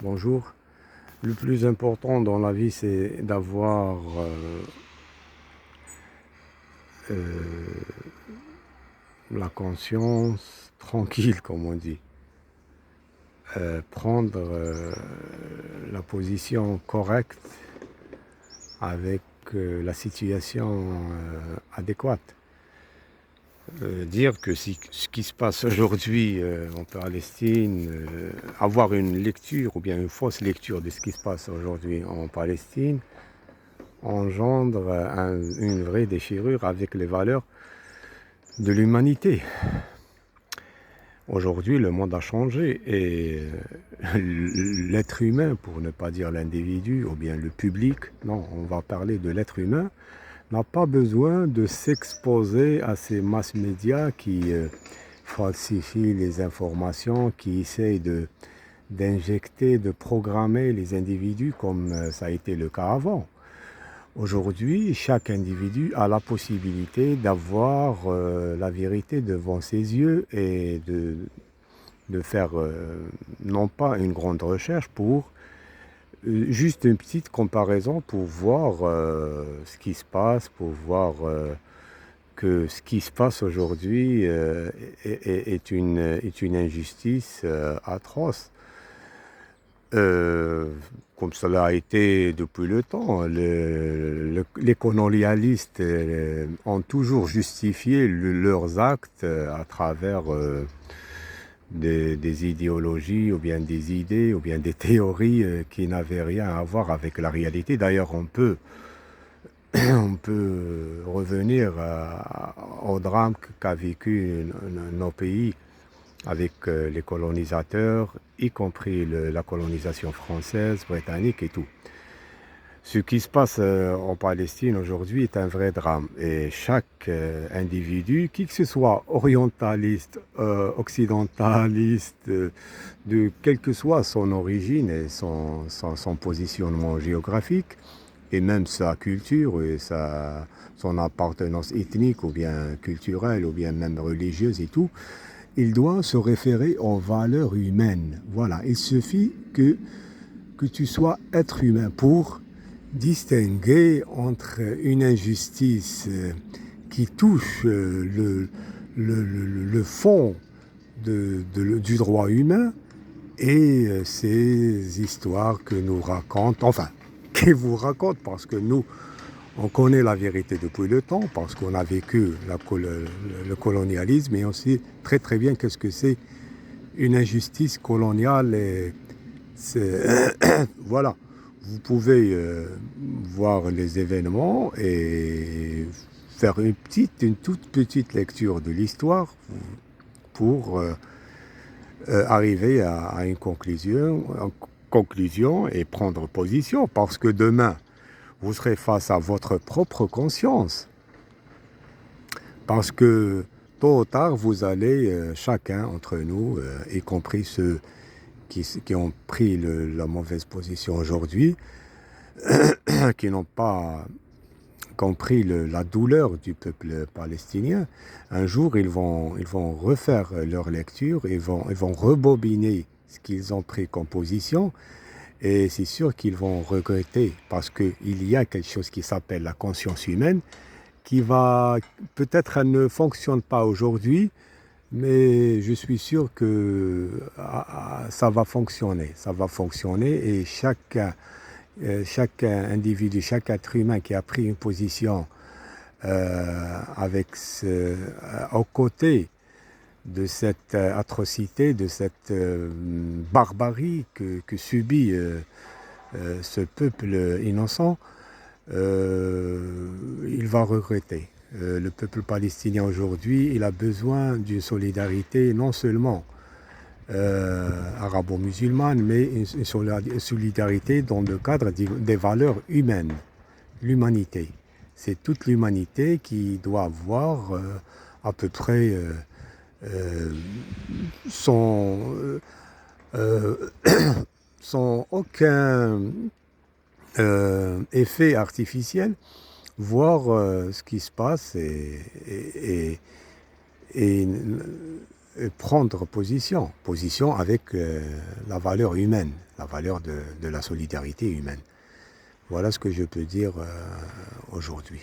Bonjour. Le plus important dans la vie, c'est d'avoir euh, la conscience tranquille, comme on dit. Prendre la position correcte avec la situation adéquate. Dire que ce qui se passe aujourd'hui en Palestine, avoir une lecture ou bien une fausse lecture de ce qui se passe aujourd'hui en Palestine, engendre une vraie déchirure avec les valeurs de l'humanité. Aujourd'hui, le monde a changé et l'être humain, pour ne pas dire l'individu ou bien le public, non, on va parler de l'être humain, n'a pas besoin de s'exposer à ces masses médias qui falsifient les informations, qui essayent d'injecter, de programmer les individus comme ça a été le cas avant. Aujourd'hui, chaque individu a la possibilité d'avoir la vérité devant ses yeux et de faire non pas une grande recherche pour juste une petite comparaison pour voir ce qui se passe, pour voir que ce qui se passe aujourd'hui est une injustice atroce. Comme cela a été depuis le temps, les colonialistes ont toujours justifié leurs actes à travers des idéologies ou bien des idées ou bien des théories qui n'avaient rien à voir avec la réalité. D'ailleurs, on peut revenir au drame qu'a vécu nos pays avec les colonisateurs, y compris la colonisation française, britannique et tout. Ce qui se passe en Palestine aujourd'hui est un vrai drame. Et chaque individu, qui que ce soit orientaliste, occidentaliste, de quelle que soit son origine et son positionnement géographique, et même sa culture et son appartenance ethnique ou bien culturelle ou bien même religieuse et tout, il doit se référer aux valeurs humaines. Voilà, il suffit que tu sois être humain pour distinguer entre une injustice qui touche le fond du droit humain et ces histoires que nous racontent, enfin, qu'ils vous racontent parce que nous, on connaît la vérité depuis le temps parce qu'on a vécu le colonialisme et on sait très très bien qu'est-ce que c'est une injustice coloniale. Et voilà, vous pouvez voir les événements et faire une toute petite lecture de l'histoire pour arriver à une conclusion et prendre position parce que demain, vous serez face à votre propre conscience. Parce que tôt ou tard, vous allez, chacun entre nous, y compris ceux qui ont pris la mauvaise position aujourd'hui, qui n'ont pas compris la douleur du peuple palestinien, un jour ils vont refaire leur lecture, ils vont rebobiner ce qu'ils ont pris comme position. Et c'est sûr qu'ils vont regretter parce qu'il y a quelque chose qui s'appelle la conscience humaine qui va, peut-être elle ne fonctionne pas aujourd'hui, mais je suis sûr que ça va fonctionner. Ça va fonctionner et chaque individu, chaque être humain qui a pris une position aux côtés de cette atrocité, de cette barbarie que subit ce peuple innocent, il va regretter. Le peuple palestinien aujourd'hui, il a besoin d'une solidarité non seulement arabo-musulmane, mais une solidarité dans le cadre des valeurs humaines, l'humanité. C'est toute l'humanité qui doit avoir à peu près sans, sans aucun effet artificiel, voir ce qui se passe et prendre position avec la valeur humaine. la valeur de la solidarité humaine. Voilà ce que je peux dire aujourd'hui.